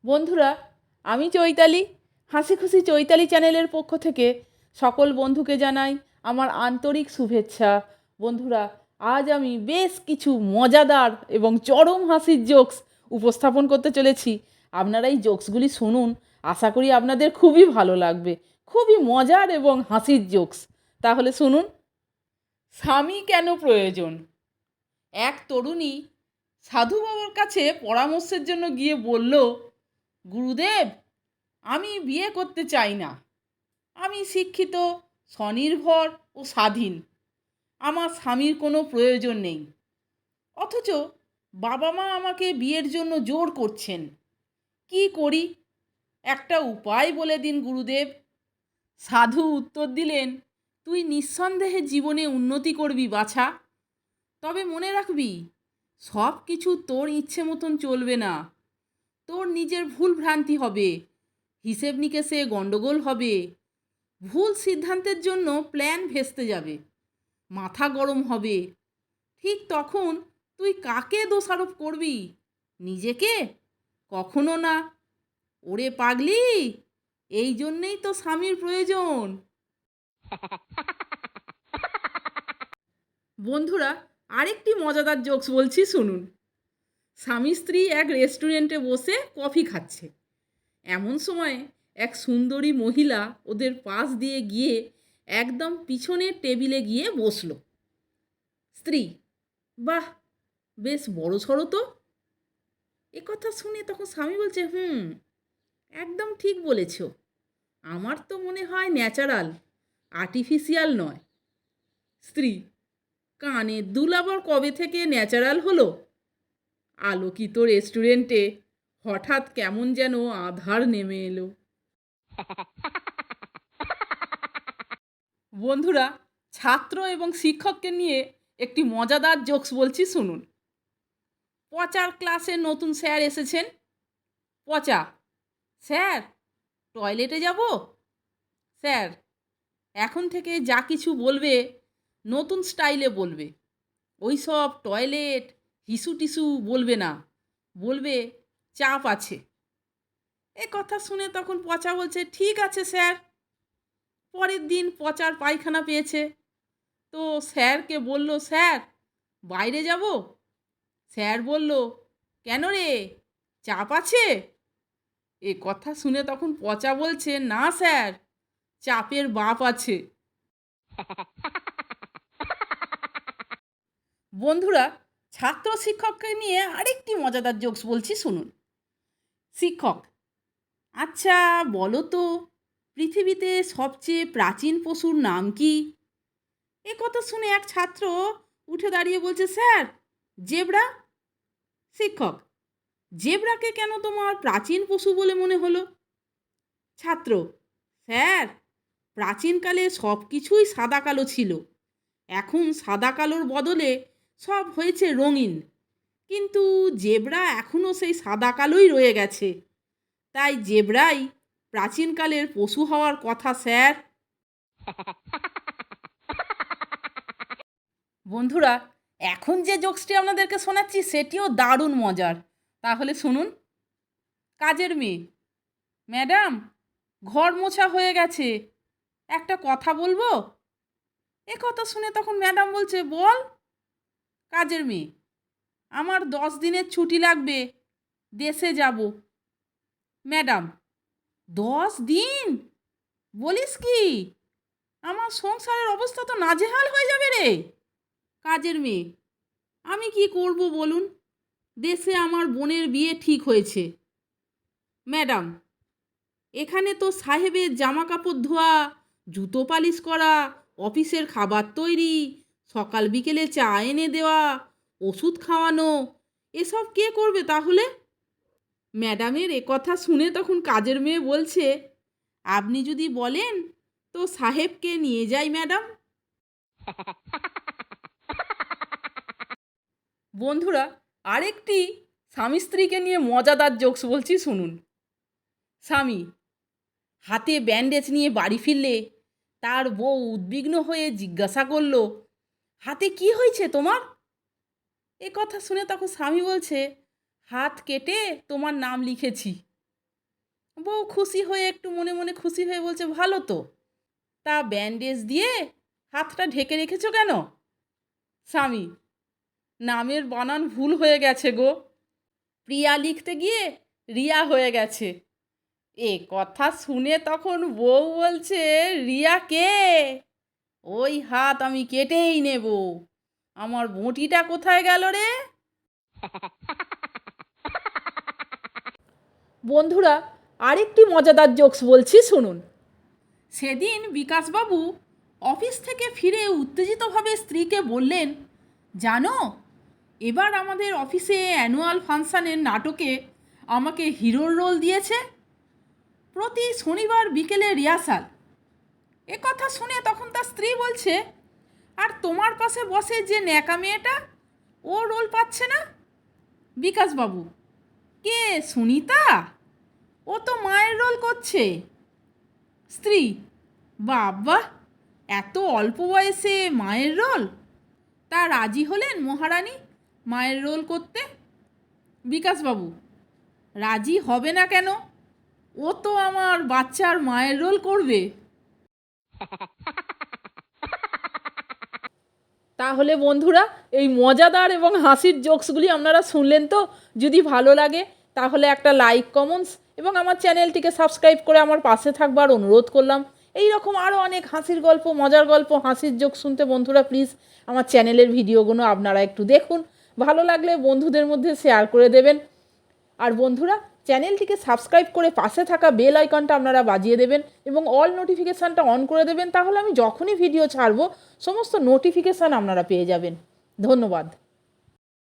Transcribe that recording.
বন্ধুরা, আমি চৈতালি। হাসি খুশি চৈতালি চ্যানেলের পক্ষ থেকে সকল বন্ধুকে জানাই আমার আন্তরিক শুভেচ্ছা। বন্ধুরা, আজ আমি বেশ কিছু মজাদার এবং চরম হাসির জোকস উপস্থাপন করতে চলেছি। আপনারা এই জোকসগুলি শুনুন, আশা করি আপনাদের খুবই ভালো লাগবে। খুবই মজার এবং হাসির জোকস। তাহলে শুনুন। স্বামী কেন প্রয়োজন? এক তরুণী সাধু বাবার কাছে পরামর্শের জন্য গিয়ে বলল, গুরুদেব, আমি বিয়ে করতে চাই না। আমি শিক্ষিত, স্বনির্ভর ও স্বাধীন। আমার স্বামীর কোনো প্রয়োজন নেই। অথচ বাবা মা আমাকে বিয়ের জন্য জোর করছেন। কি করি? একটা উপায় বলে দিন গুরুদেব। সাধু উত্তর দিলেন, তুই নিঃসন্দেহে জীবনে উন্নতি করবি বাছা। তবে মনে রাখবি, সব কিছু তোর ইচ্ছে মতন চলবে না। তোর নিজের ভুল ভ্রান্তি হবে, হিসেব নিকেশে গণ্ডগোল হবে, ভুল সিদ্ধান্তের জন্য প্ল্যান ভেস্তে যাবে, মাথা গরম হবে। ঠিক তখন তুই কাকে দোষারোপ করবি? নিজেকে? কখনো না। ওরে পাগলি, এই জন্যেই তো স্বামীর প্রয়োজন। বন্ধুরা, আরেকটি মজাদার জোকস বলছি, শুনুন। স্বামী স্ত্রী এক রেস্টুরেন্টে বসে কফি খাচ্ছে। এমন সময় এক সুন্দরী মহিলা ওদের পাশ দিয়ে গিয়ে একদম পিছনের টেবিলে গিয়ে বসলো। স্ত্রী, বাহ, বেশ বড় সড়ো তো। এ কথা শুনে তখন স্বামী বলছে, একদম ঠিক বলেছ। আমার তো মনে হয় ন্যাচারাল, আর্টিফিশিয়াল নয়। স্ত্রী, কানের দুল আবার কবে থেকে ন্যাচারাল হলো? আলোকিত রেস্টুরেন্টে হঠাৎ কেমন যেন আধার নেমে এলো। বন্ধুরা, ছাত্র এবং শিক্ষককে নিয়ে একটি মজাদার জোকস বলছি, শুনুন। পচার ক্লাসে নতুন স্যার এসেছেন। পচা, স্যার, টয়লেটে যাব? স্যার, এখন থেকে যা কিছু বলবে নতুন স্টাইলে বলবে। ওই সব টয়লেট হিসু টিসু বলবে না, বলবে চাপ আছে। এ কথা শুনে তখন পচা বলছে, ঠিক আছে স্যার। পরের দিন পচার পায়খানা পেয়েছে। তো স্যারকে বলল, স্যার, বাইরে যাব? স্যার বলল, কেন রে, চাপ আছে? এ কথা শুনে তখন পচা বলছে, না স্যার, চাপের বাপ আছে। বন্ধুরা, ছাত্র শিক্ষককে নিয়ে আরেকটি মজাদার জোকস বলছি, শুনুন। শিক্ষক, আচ্ছা বলো তো, পৃথিবীতে সবচেয়ে প্রাচীন পশুর নাম কি? এ কথা শুনে এক ছাত্র উঠে দাঁড়িয়ে বলছে, স্যার, জেব্রা। শিক্ষক, জেব্রাকে কেন তোমার প্রাচীন পশু বলে মনে হলো? ছাত্র, স্যার, প্রাচীনকালে সব কিছুই সাদা কালো ছিল। এখন সাদা কালোর বদলে সব হয়েছে রঙিন, কিন্তু জেব্রা এখনও সেই সাদা কালোই রয়ে গেছে। তাই জেব্রাই প্রাচীনকালের পশু হওয়ার কথা স্যার। বন্ধুরা, এখন যে জোকসটি আপনাদেরকে শোনাচ্ছি সেটিও দারুণ মজার। তাহলে শুনুন। কাজের মেয়ে, ম্যাডাম, ঘর মোছা হয়ে গেছে, একটা কথা বলবো? এ কথা শুনে তখন ম্যাডাম বলছে, বল। কাজের মেয়ে, আমার 10 দিনের ছুটি লাগবে, দেশে যাব। ম্যাডাম, 10 দিন? বলিস কি? আমার সংসারের অবস্থা তো নাজেহাল হয়ে যাবে রে। কাজের মেয়ে, আমি কি করব বলুন? দেশে আমার বোনের বিয়ে ঠিক হয়েছে। ম্যাডাম, এখানে তো সাহেবের জামা কাপড় ধোয়া, জুতো পালিশ করা, অফিসের খাবার তৈরি, সকাল বিকেলে চা এনে দেওয়া, ওষুধ খাওয়ানো, এসব কে করবে তাহলে? ম্যাডামের এ কথা শুনে তখন কাজের মেয়ে বলছে, আপনি যদি বলেন তো সাহেবকে নিয়ে যাই ম্যাডাম। বন্ধুরা, আরেকটি স্বামী স্ত্রীকে নিয়ে মজাদার জোকস বলছি, শুনুন। স্বামী, হাতে ব্যান্ডেজ নিয়ে বাড়ি ফিরলে তার বউ উদ্বিগ্ন হয়ে জিজ্ঞাসা করল, হাতে কি হয়েছে তোমার? এ কথা শুনে তখন স্বামী বলছে, হাত কেটে তোমার নাম লিখেছি। বউ খুশি হয়ে একটু মনে মনে খুশি হয়ে বলছে, ভালো তো। তা ব্যান্ডেজ দিয়ে হাতটা ঢেকে রেখেছো কেন? স্বামী, নামের বানান ভুল হয়ে গেছে গো, প্রিয়া লিখতে গিয়ে রিয়া হয়ে গেছে। এ কথা শুনে তখন বউ বলছে, রিয়া কে? ওই হাত আমি কেটেই নেব। আমার বঁটিটা কোথায় গেল রে? বন্ধুরা, আরেকটি মজাদার জোকস বলছি, শুনুন। সেদিন বিকাশবাবু অফিস থেকে ফিরে উত্তেজিতভাবে স্ত্রীকে বললেন, জানো, এবার আমাদের অফিসে অ্যানুয়াল ফাংশানের নাটকে আমাকে হিরোর রোল দিয়েছে। প্রতি শনিবার বিকেলে রিহার্সাল। এ কথা শুনে তখন তার স্ত্রী বলছে, আর তোমার পাশে বসে যে ন্যাকা মেয়েটা, ও রোল পাচ্ছে না? বিকাশবাবু, কে, সুনিতা? ও তো মায়ের রোল করছে। স্ত্রী, বাবা, এত অল্প বয়সে মায়ের রোল? তা রাজি হলেন মহারানী মায়ের রোল করতে? বিকাশবাবু, রাজি হবে না কেন? ও তো আমার বাচ্চার মায়ের রোল করবে। তাহলে বন্ধুরা, এই মজাদার এবং হাসির জোকসগুলি আপনারা শুনলেন তো? যদি ভালো লাগে তাহলে একটা লাইক, কমেন্টস এবং আমার চ্যানেলটিকে সাবস্ক্রাইব করে আমার পাশে থাকবার অনুরোধ করলাম। এই রকম আরও অনেক হাসির গল্প, মজার গল্প, হাসির জোক শুনতে বন্ধুরা প্লিজ আমার চ্যানেলের ভিডিওগুলো আপনারা একটু দেখুন। ভালো লাগলে বন্ধুদের মধ্যে শেয়ার করে দেবেন। আর বন্ধুরা, চ্যানেলটিকে সাবস্ক্রাইব করে পাশে থাকা বেল আইকনটা আপনারা বাজিয়ে দেবেন এবং অল নোটিফিকেশানটা অন করে দেবেন। তাহলে আমি যখনই ভিডিও ছাড়বো সমস্ত নোটিফিকেশান আপনারা পেয়ে যাবেন। ধন্যবাদ।